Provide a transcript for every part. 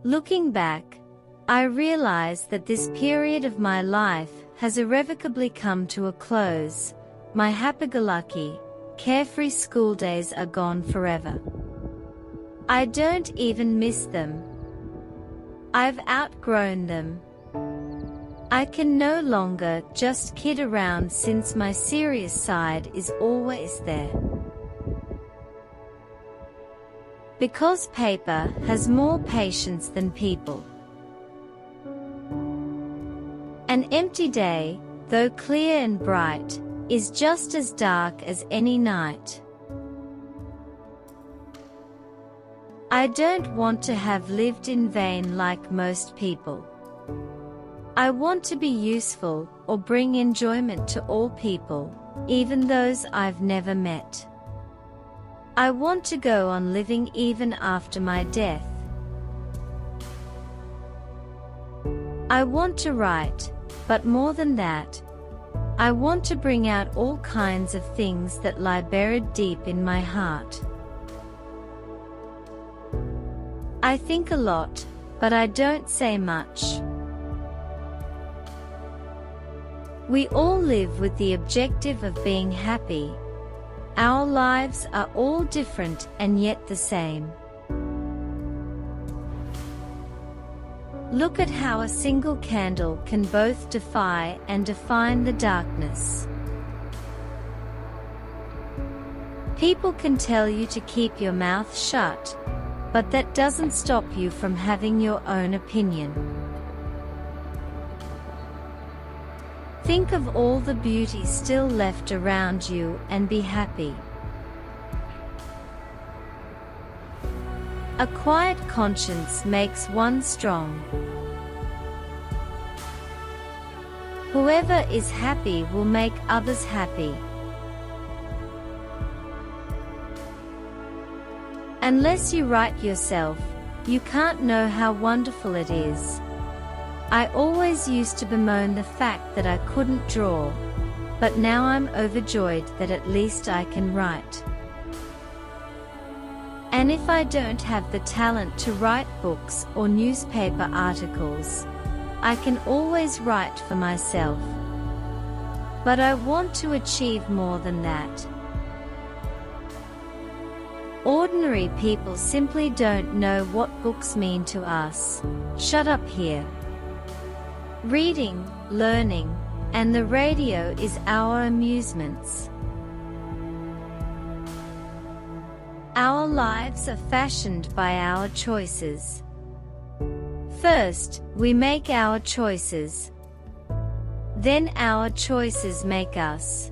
Looking back, I realize that this period of my life has irrevocably come to a close. My happy-go-lucky, carefree school days are gone forever. I don't even miss them. I've outgrown them. I can no longer just kid around since my serious side is always there. Because paper has more patience than people. An empty day, though clear and bright, is just as dark as any night. I don't want to have lived in vain like most people. I want to be useful or bring enjoyment to all people, even those I've never met. I want to go on living even after my death. I want to write, but more than that, I want to bring out all kinds of things that lie buried deep in my heart. I think a lot, but I don't say much. We all live with the objective of being happy. Our lives are all different and yet the same. Look at how a single candle can both defy and define the darkness. People can tell you to keep your mouth shut, but that doesn't stop you from having your own opinion. Think of all the beauty still left around you and be happy. A quiet conscience makes one strong. Whoever is happy will make others happy. Unless you write yourself, you can't know how wonderful it is. I always used to bemoan the fact that I couldn't draw, but now I'm overjoyed that at least I can write. And if I don't have the talent to write books or newspaper articles, I can always write for myself. But I want to achieve more than that. Ordinary people simply don't know what books mean to us. Shut up here. Reading, learning, and the radio is our amusements. Our lives are fashioned by our choices. First, we make our choices. Then our choices make us.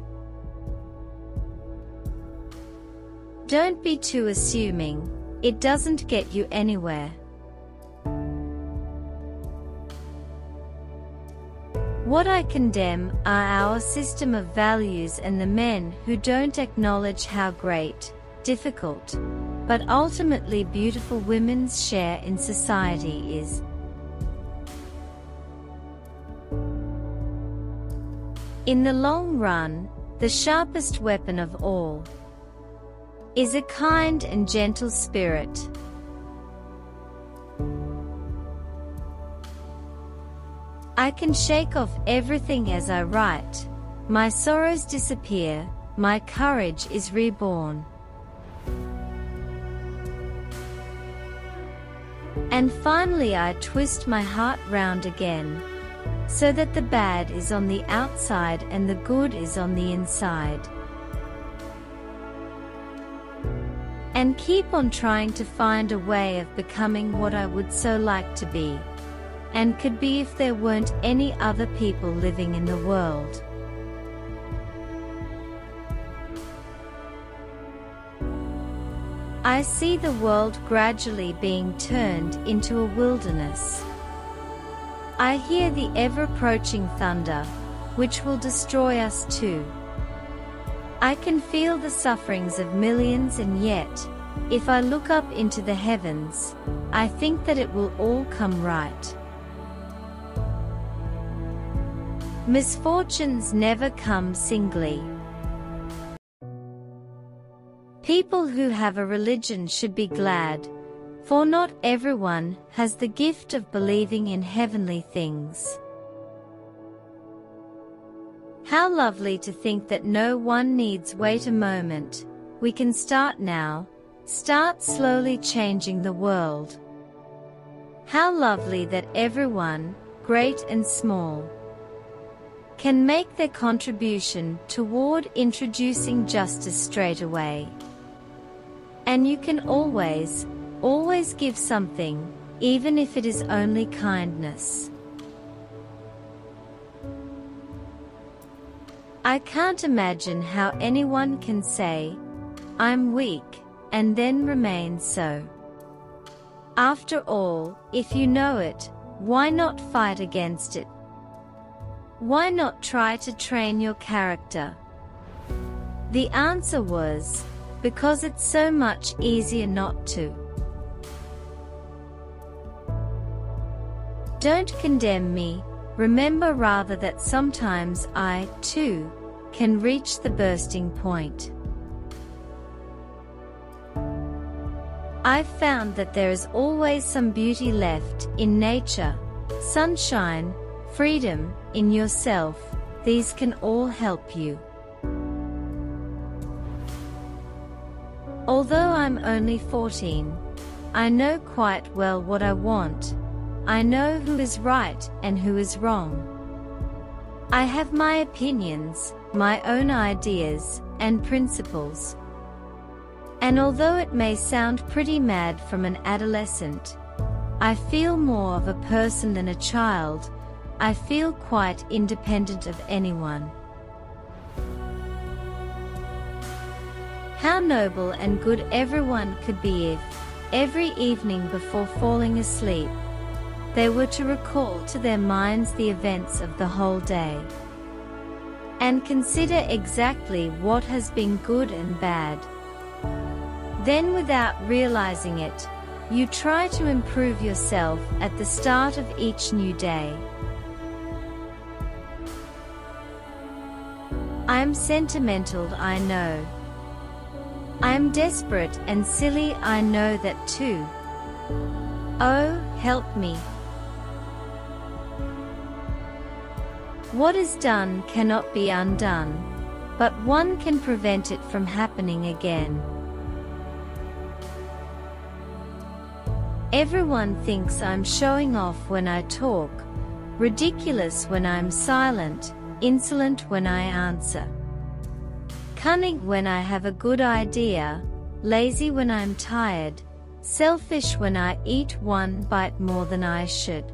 Don't be too assuming. It doesn't get you anywhere. What I condemn are our system of values and the men who don't acknowledge how great, difficult, but ultimately beautiful women's share in society is. In the long run, the sharpest weapon of all is a kind and gentle spirit. I can shake off everything as I write. My sorrows disappear, my courage is reborn. And finally I twist my heart round again, so that the bad is on the outside and the good is on the inside. And keep on trying to find a way of becoming what I would so like to be, and could be if there weren't any other people living in the world. I see the world gradually being turned into a wilderness. I hear the ever-approaching thunder, which will destroy us too. I can feel the sufferings of millions, and yet, if I look up into the heavens, I think that it will all come right. Misfortunes never come singly. People who have a religion should be glad, For not everyone has the gift of believing in heavenly things. How lovely to think that no one needs wait a moment. We can start now, start slowly changing the world. How lovely that everyone, great and small, can make their contribution toward introducing justice straight away. And you can always give something, even if it is only kindness. I can't imagine how anyone can say, "I'm weak," and then remain so. After all, if you know it, why not fight against it? Why not try to train your character? The answer was, because it's so much easier not to. Don't condemn me, remember rather that sometimes I, too, can reach the bursting point. I've found that there is always some beauty left in nature, sunshine, freedom, in yourself. These can all help you. Although I'm only 14, I know quite well what I want. I know who is right and who is wrong. I have my opinions, my own ideas, and principles. And although it may sound pretty mad from an adolescent, I feel more of a person than a child. I feel quite independent of anyone. How noble and good everyone could be if, every evening before falling asleep, they were to recall to their minds the events of the whole day, and consider exactly what has been good and bad. Then, without realizing it, you try to improve yourself at the start of each new day. I'm sentimental, I know. I'm desperate and silly, I know that too. Oh, help me. What is done cannot be undone, but one can prevent it from happening again. Everyone thinks I'm showing off when I talk, ridiculous when I'm silent, insolent when I answer, cunning when I have a good idea, lazy when I'm tired, selfish when I eat one bite more than I should.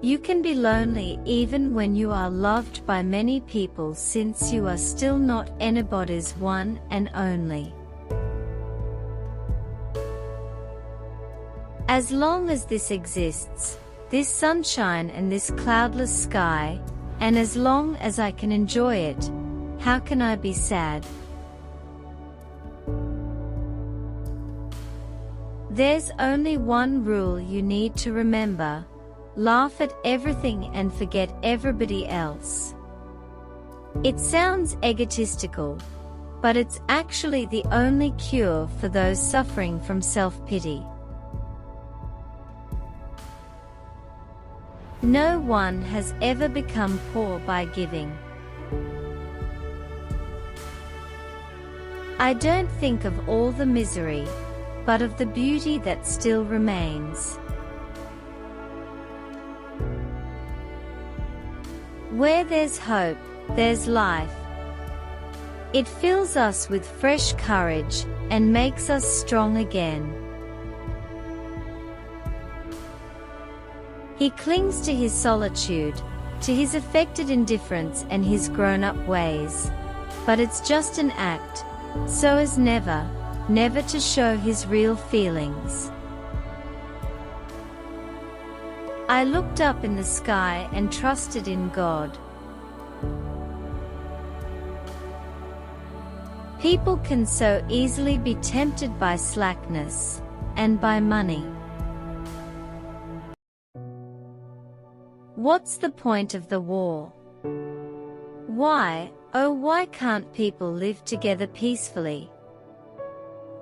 You can be lonely even when you are loved by many people, since you are still not anybody's one and only. As long as this exists, this sunshine and this cloudless sky, and as long as I can enjoy it, how can I be sad? There's only one rule you need to remember: laugh at everything and forget everybody else. It sounds egotistical, but it's actually the only cure for those suffering from self-pity. No one has ever become poor by giving. I don't think of all the misery, but of the beauty that still remains. Where there's hope, there's life. It fills us with fresh courage and makes us strong again. He clings to his solitude, to his affected indifference and his grown-up ways, but it's just an act, so as never to show his real feelings. I looked up in the sky and trusted in God. People can so easily be tempted by slackness, and by money. What's the point of the war? Why, oh why can't people live together peacefully?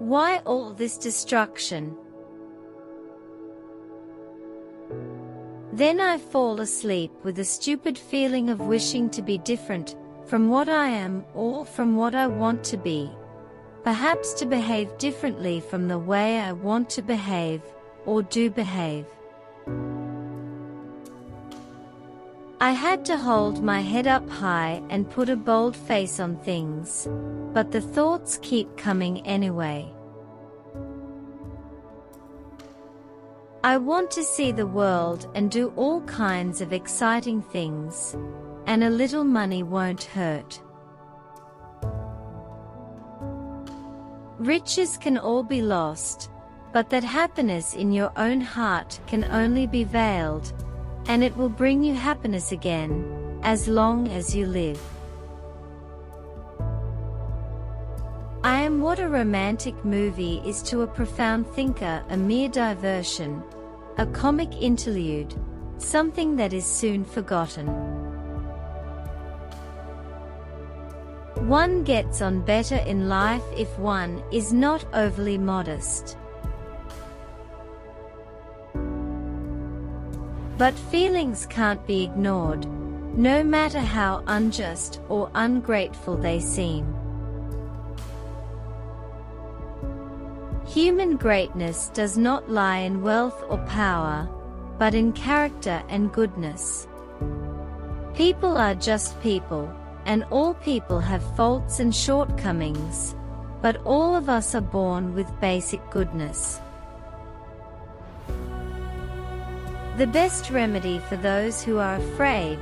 Why all this destruction? Then I fall asleep with a stupid feeling of wishing to be different from what I am or from what I want to be. Perhaps to behave differently from the way I want to behave or do behave. I had to hold my head up high and put a bold face on things, but the thoughts keep coming anyway. I want to see the world and do all kinds of exciting things, and a little money won't hurt. Riches can all be lost, but that happiness in your own heart can only be veiled, and it will bring you happiness again, as long as you live. I am what a romantic movie is to a profound thinker, a mere diversion, a comic interlude, something that is soon forgotten. One gets on better in life if one is not overly modest. But feelings can't be ignored, no matter how unjust or ungrateful they seem. Human greatness does not lie in wealth or power, but in character and goodness. People are just people, and all people have faults and shortcomings, but all of us are born with basic goodness. The best remedy for those who are afraid,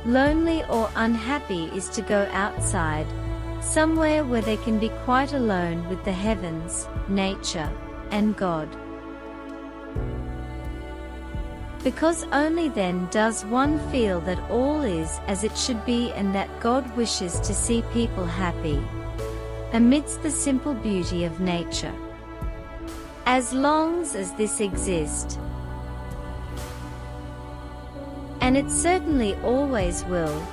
lonely or unhappy is to go outside, somewhere where they can be quite alone with the heavens, nature, and God. Because only then does one feel that all is as it should be and that God wishes to see people happy, amidst the simple beauty of nature. As long as this exists, and it certainly always will,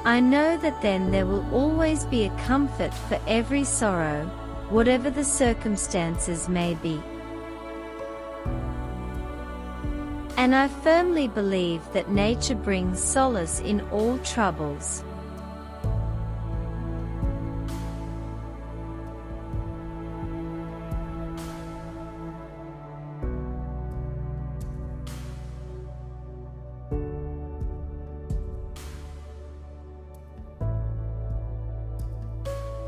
I know that then there will always be a comfort for every sorrow, whatever the circumstances may be. And I firmly believe that nature brings solace in all troubles.